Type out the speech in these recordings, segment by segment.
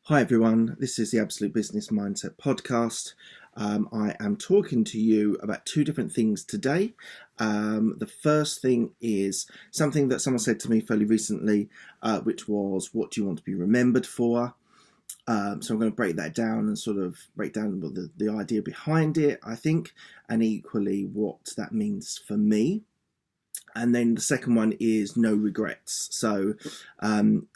Hi everyone, this is the Absolute Business Mindset podcast. I am talking to you about two different things today. The first thing is something that someone said to me fairly recently, which was, what do you want to be remembered for? So I'm going to break that down and sort of break down the idea behind it, I think, and equally what that means for me. And then the second one is no regrets. So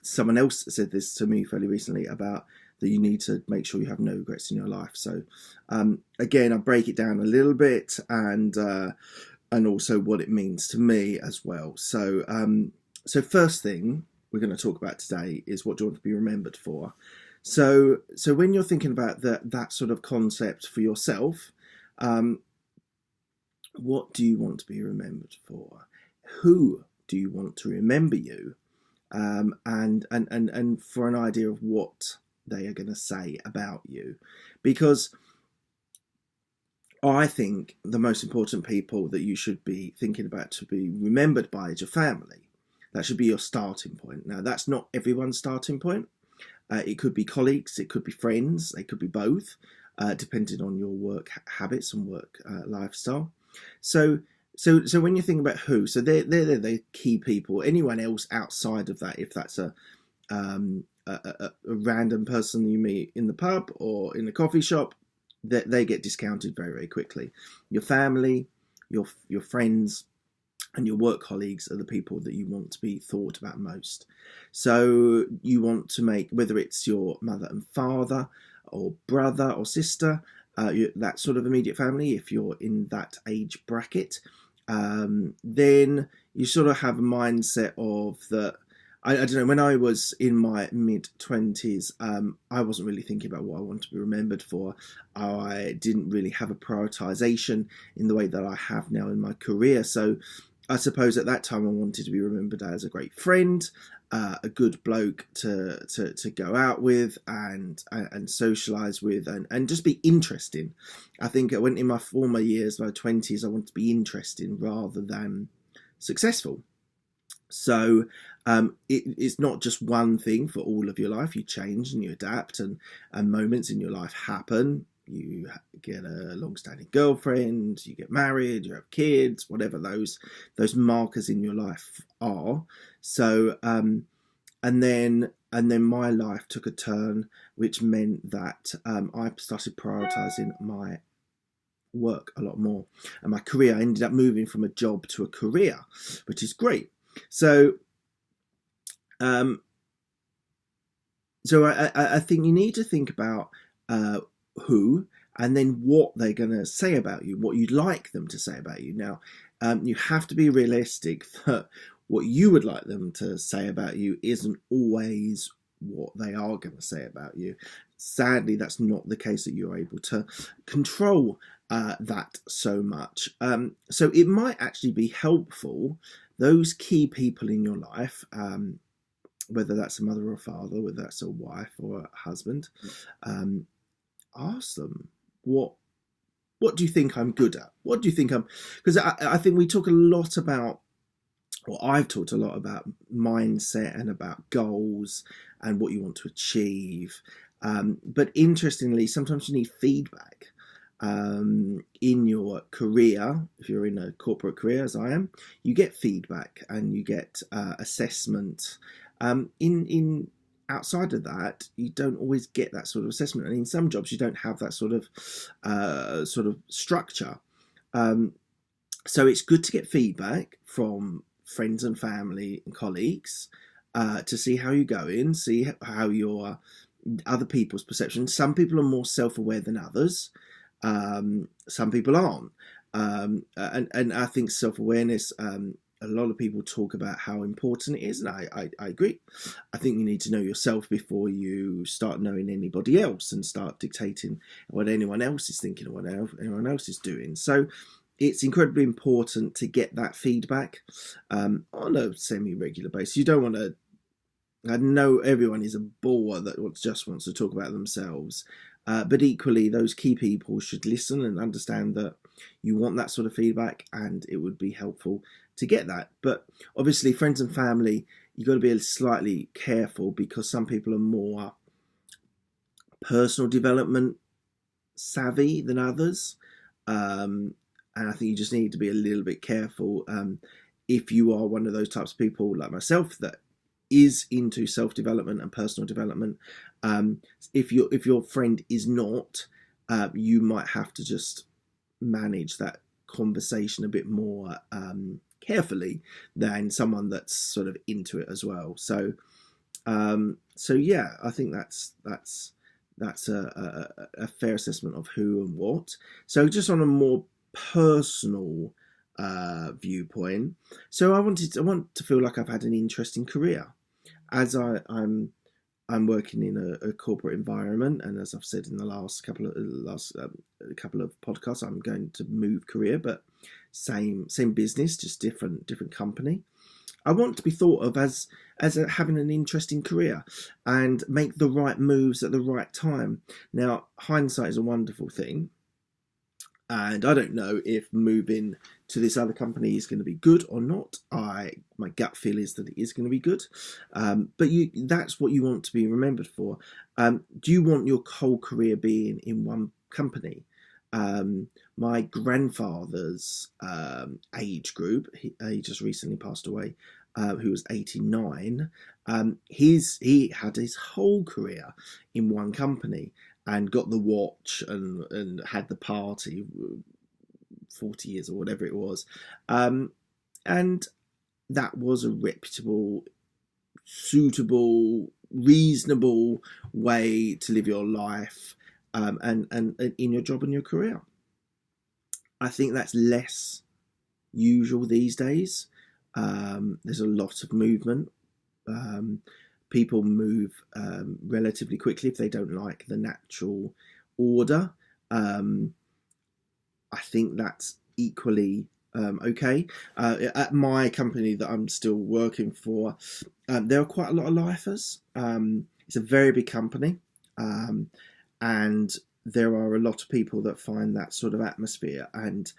someone else said this to me fairly recently about that you need to make sure you have no regrets in your life. So again, I'll break it down a little bit and also what it means to me as well. So first thing we're going to talk about today is what do you want to be remembered for. So when you're thinking about that sort of concept for yourself, what do you want to be remembered for? Who do you want to remember you, and for an idea of what they are going to say about you, because I think the most important people that you should be thinking about to be remembered by is your family. That should be your starting point. Now, that's not everyone's starting point. It could be colleagues, it could be friends, it could be both, depending on your work habits and work lifestyle. So when you think about who, so they're the key people. Anyone else outside of that, if that's a random person you meet in the pub or in the coffee shop, they get discounted very, very quickly. Your family, your friends, and your work colleagues are the people that you want to be thought about most. So you want to make, whether it's your mother and father or brother or sister, that sort of immediate family, if you're in that age bracket, then you sort of have a mindset of that. I don't know, when I was in my mid-20s, I wasn't really thinking about what I wanted to be remembered for. I didn't really have a prioritization in the way that I have now in my career. So I suppose at that time I wanted to be remembered as a great friend, a good bloke to go out with and socialise with and just be interesting. I think in my former years, my 20s, I wanted to be interesting rather than successful. So it's not just one thing for all of your life. You change and you adapt, and moments in your life happen. You get a long-standing girlfriend, you get married, you have kids, whatever those markers in your life are. So and then my life took a turn, which meant that I started prioritizing my work a lot more, and my career. I ended up moving from a job to a career, which is great. So I think you need to think about who, and then what they're going to say about you, what you'd like them to say about you. Now, you have to be realistic that what you would like them to say about you isn't always what they are going to say about you. Sadly, that's not the case, that you're able to control that so much. So it might actually be helpful, those key people in your life, whether that's a mother or a father, whether that's a wife or a husband, ask them, what do you think I'm good at? What do you think I'm... Because I think we talk a lot about, or I've talked a lot about mindset and about goals and what you want to achieve. But interestingly, sometimes you need feedback in your career. If you're in a corporate career, as I am, you get feedback and you get assessment. In outside of that, you don't always get that sort of assessment, and in some jobs you don't have that sort of structure. So it's good to get feedback from friends and family and colleagues to see how you're going, see how your other people's perceptions. Some people are more self-aware than others. Some people aren't, and I think self-awareness. A lot of people talk about how important it is, and I agree. I think you need to know yourself before you start knowing anybody else and start dictating what anyone else is thinking or what anyone else is doing. So it's incredibly important to get that feedback on a semi-regular basis. You don't want to... I know everyone is a bore that just wants to talk about themselves, but equally those key people should listen and understand that you want that sort of feedback, and it would be helpful to get that. But obviously friends and family, you've got to be slightly careful, because some people are more personal development savvy than others. And I think you just need to be a little bit careful if you are one of those types of people like myself that is into self-development and personal development. If your friend is not, you might have to just manage that conversation a bit more carefully than someone that's sort of into it as well. So yeah, I think that's a fair assessment of who and what. So just on a more personal viewpoint, so I want to feel like I've had an interesting career, as I'm working in a corporate environment, and as I've said in the last couple of podcasts, I'm going to move career, but same business, just different company. I want to be thought of as having an interesting career and make the right moves at the right time. Now, hindsight is a wonderful thing, and I don't know if moving to this other company is going to be good or not. My gut feel is that it is going to be good, but that's what you want to be remembered for. Do you want your whole career being in one company? My grandfather's age group, he just recently passed away, who was 89. He had his whole career in one company and got the watch and had the party, 40 years or whatever it was. And that was a reputable, suitable, reasonable way to live your life, and in your job and your career. I think that's less usual these days. There's a lot of movement. People move relatively quickly if they don't like the natural order. I think that's equally okay. At my company that I'm still working for, there are quite a lot of lifers. It's a very big company, and there are a lot of people that find that sort of atmosphere and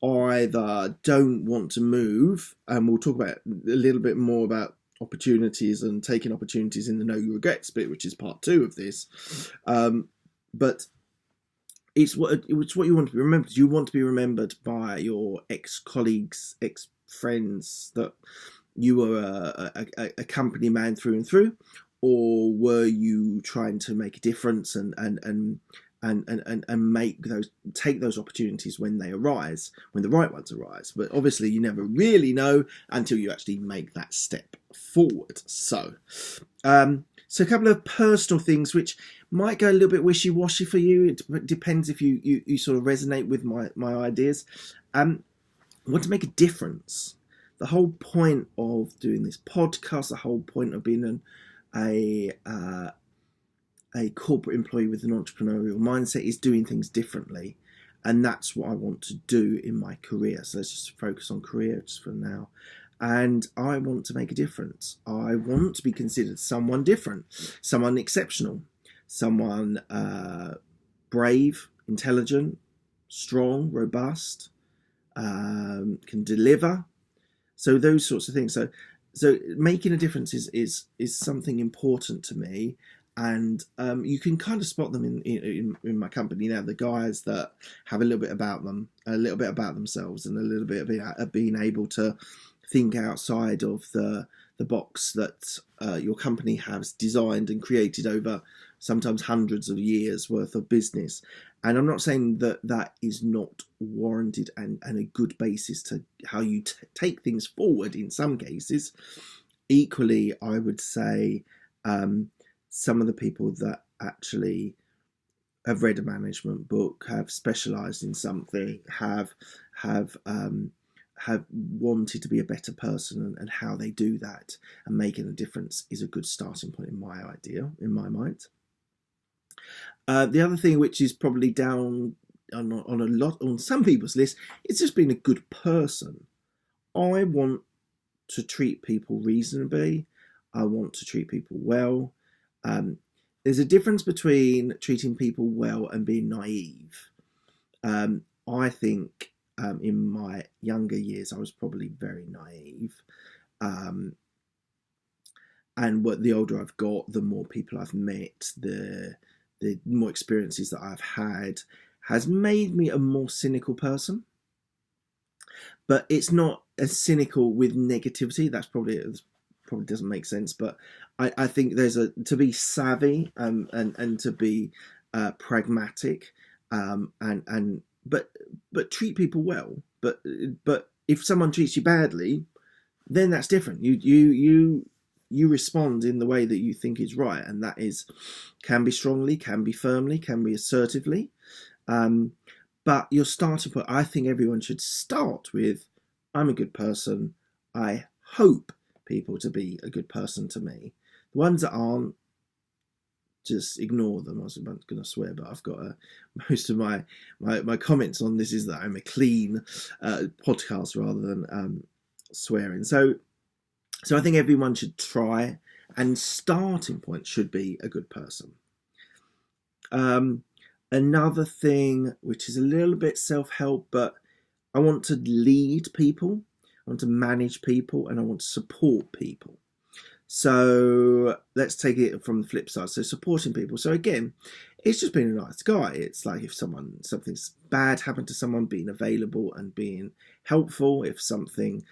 either don't want to move, and we'll talk about a little bit more about opportunities and taking opportunities in the no regrets bit, which is part 2 of this. But it's what you want to be remembered. You want to be remembered by your ex-colleagues, ex-friends, that you were a company man through and through, or were you trying to make a difference and take those opportunities when they arise, when the right ones arise. But obviously you never really know until you actually make that step forward. So a couple of personal things which might go a little bit wishy-washy for you. It depends if you sort of resonate with my ideas. I want to make a difference. The whole point of doing this podcast, the whole point of being a corporate employee with an entrepreneurial mindset is doing things differently, and that's what I want to do in my career. So let's just focus on career just for now. And I want to make a difference. I want to be considered someone different, someone exceptional, someone brave, intelligent, strong, robust, can deliver. So those sorts of things. So making a difference is something important to me. And you can kind of spot them in my company now. The guys that have a little bit about them, a little bit about themselves, and a little bit of being able to think outside of the box that your company has designed and created over sometimes hundreds of years worth of business. And I'm not saying that is not warranted and a good basis to how you take things forward in some cases. Equally, I would say some of the people that actually have read a management book, have specialised in something, have wanted to be a better person, and how they do that and making a difference is a good starting point in my mind. The other thing, which is probably down on some people's list, is just being a good person. I want to treat people reasonably. I want to treat people well. There's a difference between treating people well and being naive. I think in my younger years, I was probably very naive. And the older I've got, the more people I've met, the the more experiences that I've had has made me a more cynical person. But it's not as cynical with negativity. That's probably doesn't make sense. But I think there's to be savvy and to be pragmatic and but treat people well. But if someone treats you badly, then that's different. You respond in the way that you think is right, and that can be strongly, can be firmly, can be assertively. But your starting point, I think everyone should start with, I'm a good person. I hope people to be a good person to me. The ones that aren't, just ignore them. I was going to swear, but I've got most of my comments on this is that I'm a clean podcast rather than swearing. So I think everyone should try, and starting point should be a good person. Another thing, which is a little bit self-help, but I want to lead people, I want to manage people, and I want to support people. So let's take it from the flip side. So supporting people. So again, it's just being a nice guy. It's like if something's bad happened to someone, being available and being helpful. If something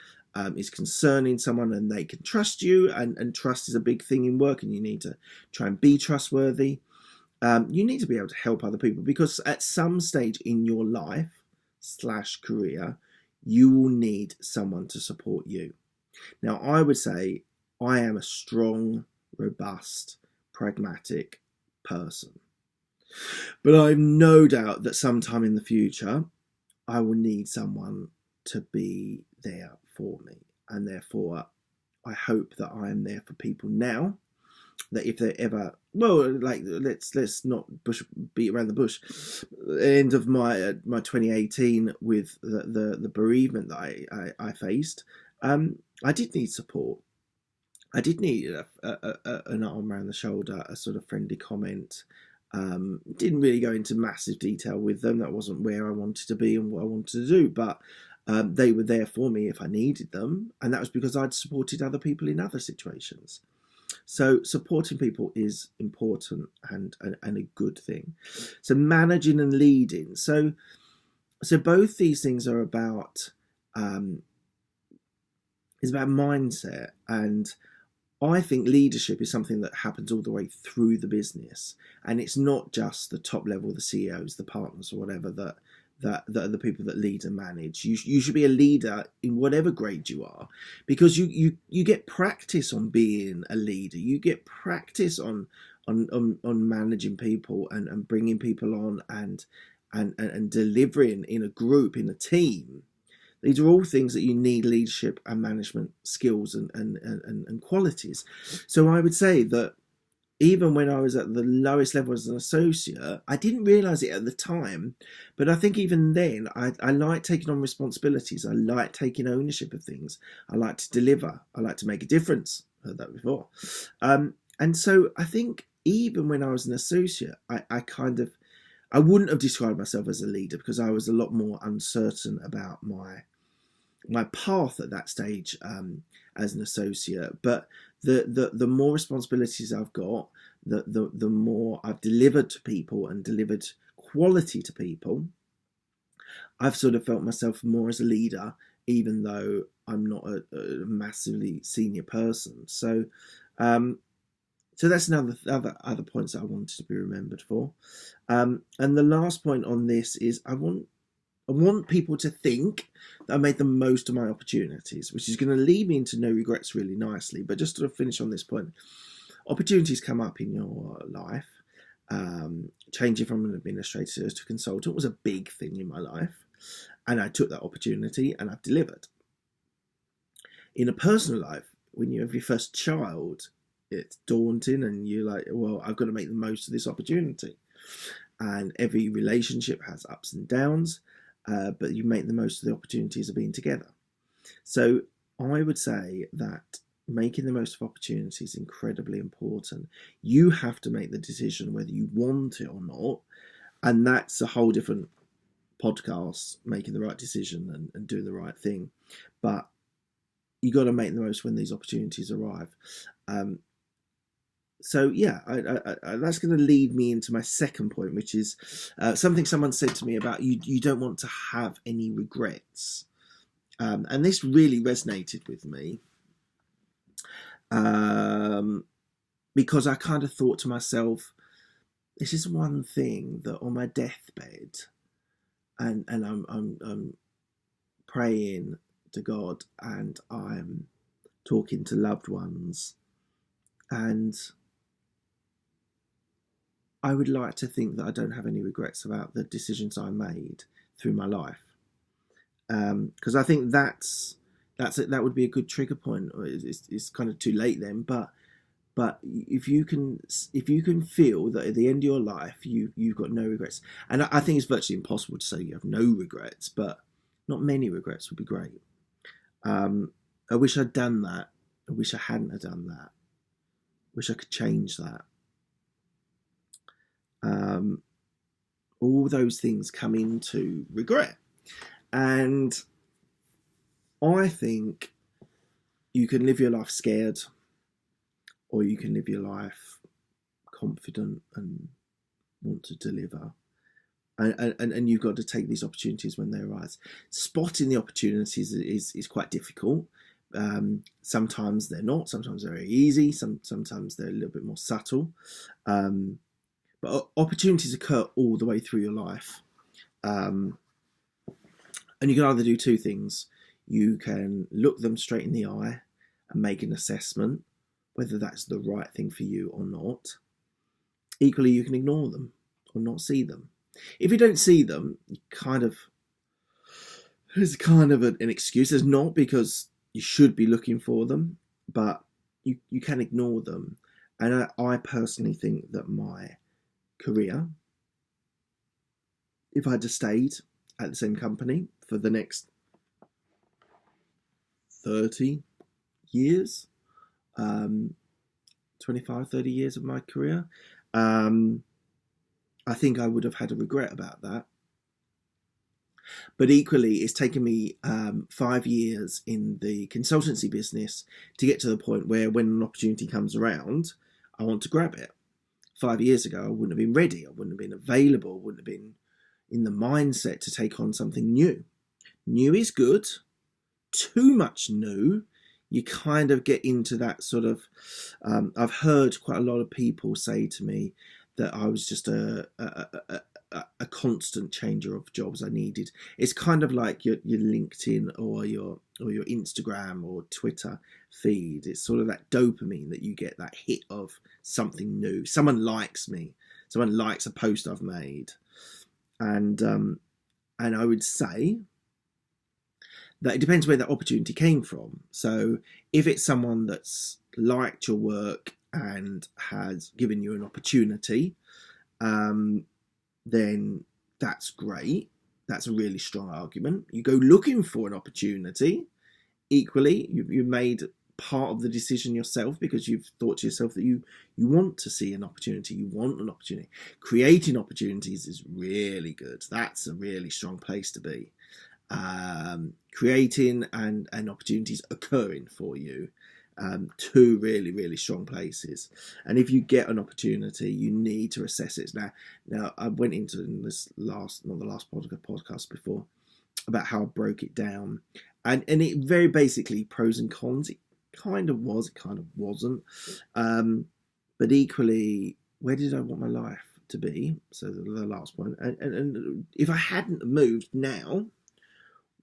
is concerning someone and they can trust you, and trust is a big thing in work, and you need to try and be trustworthy. You need to be able to help other people, because at some stage in your life/career, you will need someone to support you. Now, I would say I am a strong, robust, pragmatic person. But I have no doubt that sometime in the future, I will need someone to be there for me. And therefore, I hope that I am there for people now. That if they ever, let's not beat around the bush. End of my 2018 with the bereavement that I faced, I did need support. I did need an arm around the shoulder, a sort of friendly comment. Didn't really go into massive detail with them. That wasn't where I wanted to be and what I wanted to do, but they were there for me if I needed them, and that was because I'd supported other people in other situations. So supporting people is important and a good thing. So managing and leading. So both these things are about is about mindset, and I think leadership is something that happens all the way through the business, and it's not just the top level, the CEOs, the partners, or whatever that are the people that lead and manage. You should be a leader in whatever grade you are, because you get practice on being a leader. You get practice on managing people and bringing people on and delivering in a group, in a team. These are all things that you need leadership and management skills and qualities. So I would say that even when I was at the lowest level as an associate, I didn't realise it at the time, but I think even then, I like taking on responsibilities. I like taking ownership of things. I like to deliver. I like to make a difference. I heard that before. And so I think even when I was an associate, I wouldn't have described myself as a leader, because I was a lot more uncertain about my path at that stage as an associate. But the more responsibilities I've got, the more I've delivered to people and delivered quality to people, I've sort of felt myself more as a leader, even though I'm not a massively senior person. So that's other points that I wanted to be remembered for. And the last point on this is I want people to think that I made the most of my opportunities, which is going to lead me into no regrets really nicely. But just to finish on this point, opportunities come up in your life. Changing from an administrator to consultant was a big thing in my life, and I took that opportunity and I've delivered. In a personal life, when you have your first child, it's daunting and you're like, well, I've got to make the most of this opportunity. And every relationship has ups and downs. But you make the most of the opportunities of being together. So I would say that making the most of opportunities is incredibly important. You have to make the decision whether you want it or not. And that's a whole different podcast, making the right decision and doing the right thing. But you got to make the most when these opportunities arrive. so yeah, that's going to lead me into my second point, which is something someone said to me about you don't want to have any regrets. And this really resonated with me, because I kind of thought to myself, this is one thing that on my deathbed, and I'm praying to God, and I'm talking to loved ones, and I would like to think that I don't have any regrets about the decisions I made through my life, because I think that would be a good trigger point. It's kind of too late then, but if you can feel that at the end of your life you've got no regrets, and I think it's virtually impossible to say you have no regrets, but not many regrets would be great. I wish I'd done that. I wish I hadn't have done that. I wish I could change that. All those things come into regret, and I think you can live your life scared, or you can live your life confident and want to deliver. And you've got to take these opportunities when they arise. Spotting the opportunities is quite difficult. Sometimes they're not. Sometimes they're very easy. Sometimes they're a little bit more subtle. But opportunities occur all the way through your life. And you can either do two things. You can look them straight in the eye and make an assessment, whether that's the right thing for you or not. Equally, you can ignore them or not see them. If you don't see them, there's kind of an excuse. There's not, because you should be looking for them, but you can ignore them. And I personally think that my career, if I had just stayed at the same company for the next 30 years, 25, 30 years of my career, I think I would have had a regret about that. But equally, it's taken me 5 years in the consultancy business to get to the point where when an opportunity comes around, I want to grab it. 5 years ago, I wouldn't have been ready. I wouldn't have been available. Wouldn't have been in the mindset to take on something new. New is good. Too much new, you kind of get into that sort of... I've heard quite a lot of people say to me that I was just a constant changer of jobs I needed. It's kind of like your LinkedIn or your Instagram or Twitter feed. It's sort of that dopamine that you get, that hit of something new. Someone likes me. Someone likes a post I've made. And I would say that it depends where that opportunity came from. So if it's someone that's liked your work and has given you an opportunity, then that's great. That's a really strong argument. You go looking for an opportunity. Equally, you made part of the decision yourself, because you've thought to yourself that you want to see an opportunity. You want an opportunity. Creating opportunities is really good. That's a really strong place to be. Creating and opportunities occurring for you. Two really, really strong places. And if you get an opportunity, you need to assess it. Now I went into this not the last podcast before, about how I broke it down. And it very basically pros and cons. It kind of was, it kind of wasn't. But equally, where did I want my life to be? So the last point. And if I hadn't moved now,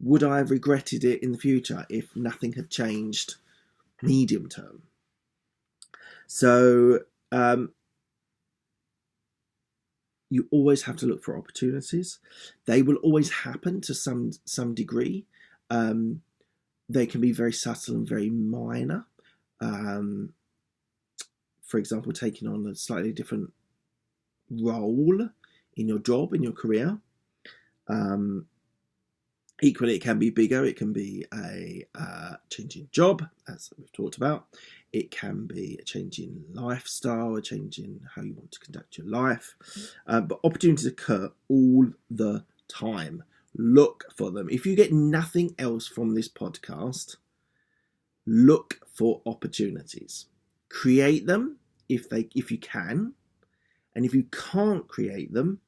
would I have regretted it in the future if nothing had changed medium term? So you always have to look for opportunities. They will always happen to some degree. They can be very subtle and very minor. For example, taking on a slightly different role in your job, in your career. Equally, it can be bigger. It can be a change in job, as we've talked about. It can be a change in lifestyle, a change in how you want to conduct your life. But opportunities occur all the time. Look for them. If you get nothing else from this podcast, look for opportunities. Create them if you can, and if you can't create them,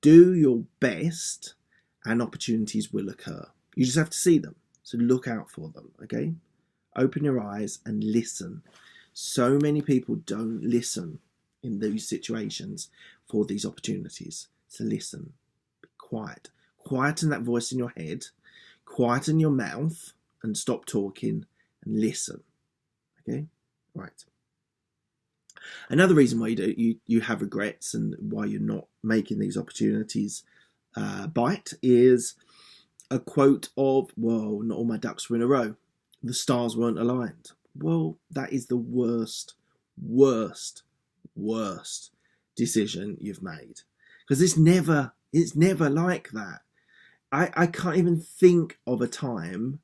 do your best and opportunities will occur. You just have to see them. So look out for them, okay? Open your eyes and listen. So many people don't listen in those situations for these opportunities. So listen, be quiet. Quieten that voice in your head, quieten your mouth and stop talking and listen, okay? Right. Another reason why you have regrets and why you're not making these opportunities bite is a quote of, well, not all my ducks were in a row. The stars weren't aligned. Well, that is the worst decision you've made. Because it's never like that. I can't even think of a time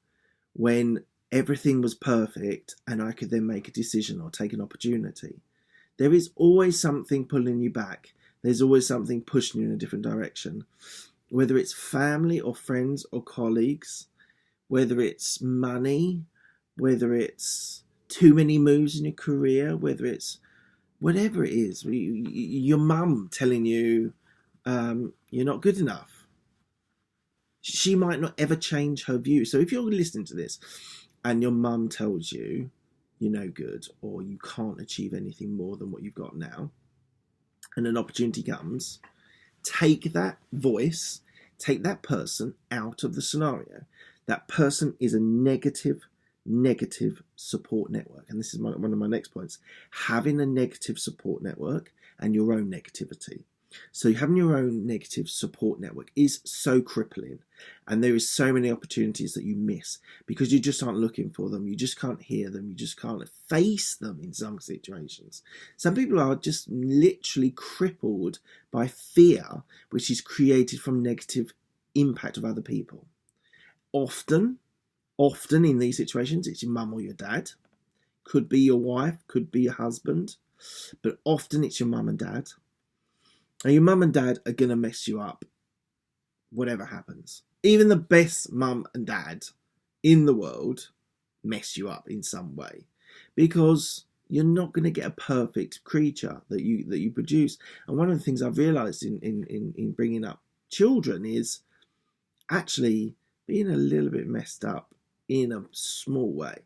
when everything was perfect and I could then make a decision or take an opportunity. There is always something pulling you back. There's always something pushing you in a different direction. Whether it's family or friends or colleagues, whether it's money, whether it's too many moves in your career, whether it's whatever it is, your mum telling you you're not good enough. She might not ever change her view. So if you're listening to this and your mum tells you you're no good or you can't achieve anything more than what you've got now, and an opportunity comes, take that voice, take that person out of the scenario. That person is a negative support network. And this is one of my next points. Having a negative support network and your own negativity. So having your own negative support network is so crippling, and there is so many opportunities that you miss because you just aren't looking for them. You just can't hear them. You just can't face them in some situations. Some people are just literally crippled by fear, which is created from negative impact of other people. Often in these situations, it's your mum or your dad. Could be your wife, could be your husband, but often it's your mum and dad. And your mum and dad are going to mess you up, whatever happens. Even the best mum and dad in the world mess you up in some way, because you're not going to get a perfect creature that you produce. And one of the things I've realised in bringing up children is actually being a little bit messed up in a small way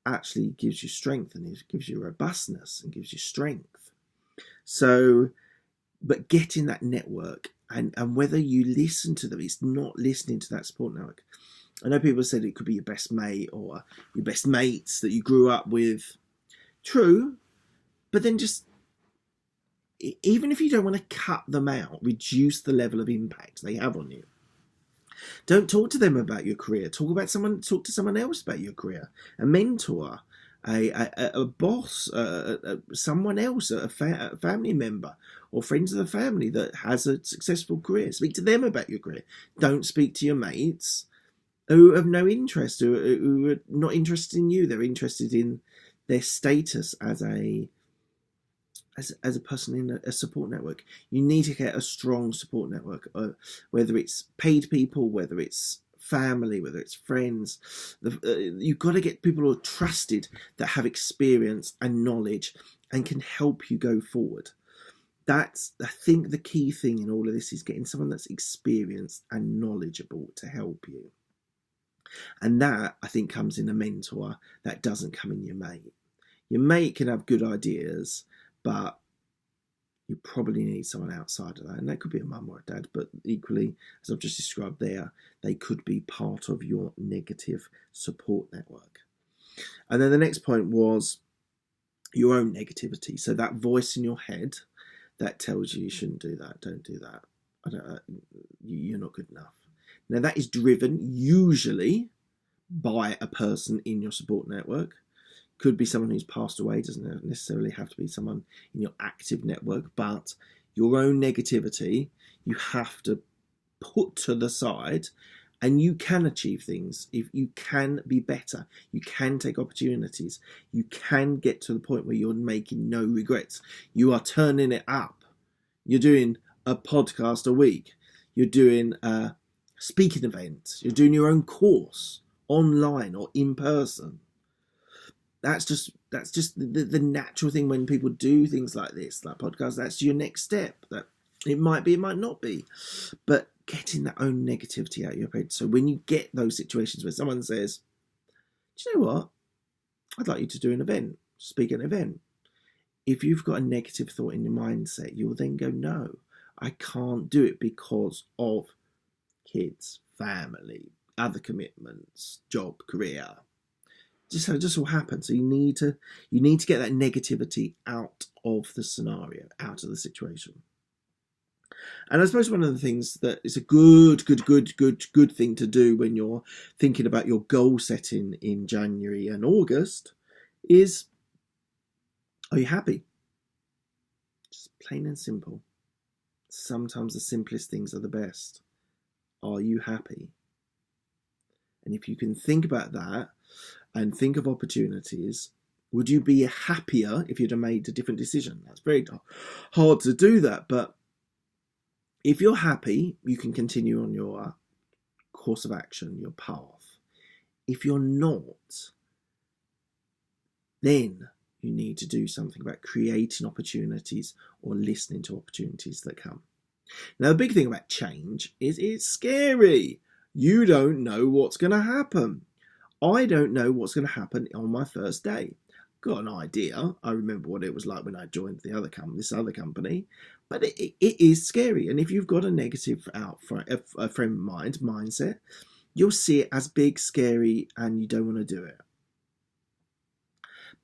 actually gives you strength, and it gives you robustness and gives you strength. So, but getting that network and whether you listen to them, it's not listening to that support network. I know people said it could be your best mate or your best mates that you grew up with. True, but then just, even if you don't want to cut them out, reduce the level of impact they have on you. Don't talk to them about your career. Talk to someone else about your career. A mentor, a boss, someone else, a family member, or friends of the family that has a successful career. Speak to them about your career. Don't speak to your mates who have no interest, who are not interested in you. They're interested in their status as a person in a support network. You need to get a strong support network, whether it's paid people, whether it's family, whether it's friends. You've got to get people who are trusted, that have experience and knowledge and can help you go forward. That's, I think, the key thing in all of this is getting someone that's experienced and knowledgeable to help you. And that, I think, comes in a mentor. That doesn't come in your mate. Your mate can have good ideas, but you probably need someone outside of that. And that could be a mum or a dad, but equally, as I've just described there, they could be part of your negative support network. And then the next point was your own negativity. So that voice in your head that tells you shouldn't do that, don't do that, you're not good enough. Now that is driven usually by a person in your support network. Could be someone who's passed away, doesn't necessarily have to be someone in your active network, but your own negativity you have to put to the side, and you can achieve things. If you can be better, you can take opportunities, you can get to the point where you're making no regrets. You are turning it up. You're doing a podcast a week. You're doing a speaking event. You're doing your own course online or in person. that's just the natural thing when people do things like this, like podcasts. That's your next step. That it might be, it might not be, but getting that own negativity out of your head. So when you get those situations where someone says, "Do you know what? I'd like you to do an event, speak at an event." If you've got a negative thought in your mindset, you'll then go, "No, I can't do it because of kids, family, other commitments, job, career." Just will happen. So you need to get that negativity out of the scenario, out of the situation. And I suppose one of the things that is a good thing to do when you're thinking about your goal setting in January and August is, are you happy? Just plain and simple. Sometimes the simplest things are the best. Are you happy? And if you can think about that and think of opportunities, would you be happier if you'd have made a different decision? That's very hard to do that, but if you're happy, you can continue on your course of action, your path. If you're not, then you need to do something about creating opportunities or listening to opportunities that come. Now, the big thing about change is it's scary. You don't know what's going to happen. I don't know what's going to happen on my first day. Got an idea. I remember what it was like when I joined this other company, but it is scary. And if you've got a negative a frame of mind mindset, you'll see it as big, scary, and you don't want to do it.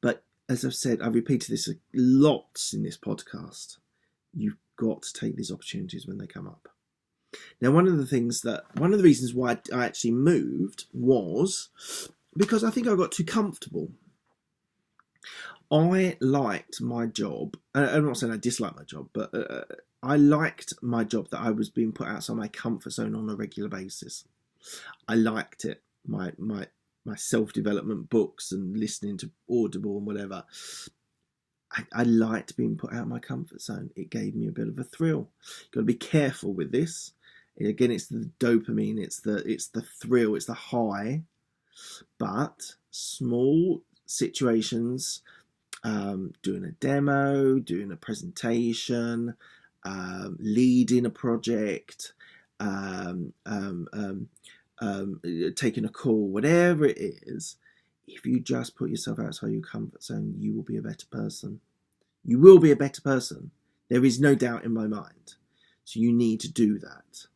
But as I've said, I've repeated this lots in this podcast. You've got to take these opportunities when they come up. Now, one of the reasons why I actually moved was because I think I got too comfortable. I liked my job. I'm not saying I disliked my job, but I liked my job that I was being put outside my comfort zone on a regular basis. I liked it. My self-development books and listening to Audible and whatever. I liked being put out of my comfort zone. It gave me a bit of a thrill. You've got to be careful with this. Again, it's the dopamine, it's the thrill, it's the high. But small situations, doing a demo, doing a presentation, leading a project, taking a call, whatever it is, if you just put yourself outside your comfort zone, you will be a better person. You will be a better person. There is no doubt in my mind. So you need to do that.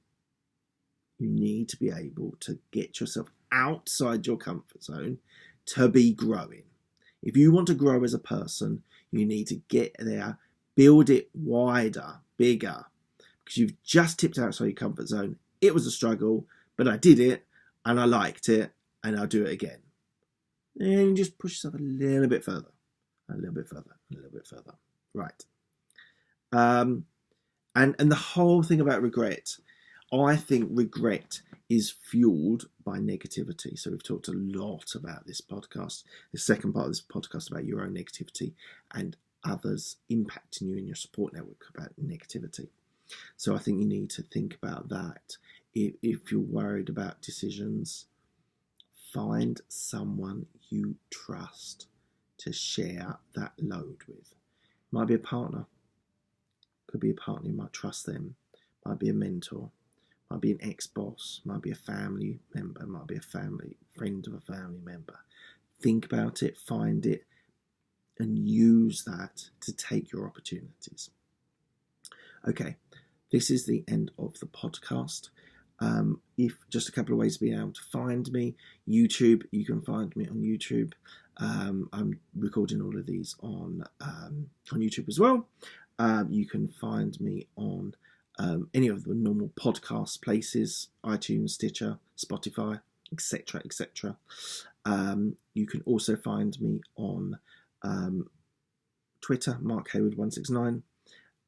You need to be able to get yourself outside your comfort zone to be growing. If you want to grow as a person, you need to get there, build it wider, bigger, because you've just tipped outside your comfort zone. It was a struggle, but I did it and I liked it and I'll do it again. And just push yourself a little bit further, a little bit further, a little bit further. Right. And the whole thing about regret, I think regret is fueled by negativity. So we've talked a lot about this podcast, the second part of this podcast about your own negativity and others impacting you in your support network about negativity. So I think you need to think about that. If you're worried about decisions, find someone you trust to share that load with. Might be a partner. Could be a partner, you might trust them. Might be a mentor. Might be an ex-boss. Might be a family member. Might be a friend of a family member. Think about it, find it, and use that to take your opportunities. Okay, this is the end of the podcast. If just a couple of ways of being able to find me. YouTube, you can find me on YouTube. I'm recording all of these on YouTube as well. You can find me on any of the normal podcast places, iTunes, Stitcher, Spotify, etc., etc. You can also find me on Twitter, Mark Hayward 169,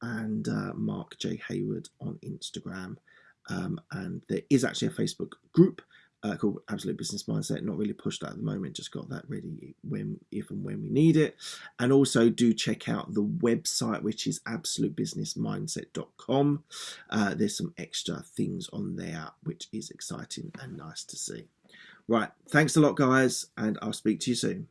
and Mark J Hayward on Instagram. And there is actually a Facebook group called Absolute Business Mindset. Not really pushed that at the moment, just got that ready if and when we need it. And also do check out the website, which is absolutebusinessmindset.com. There's some extra things on there, which is exciting and nice to see. Right, thanks a lot, guys, and I'll speak to you soon.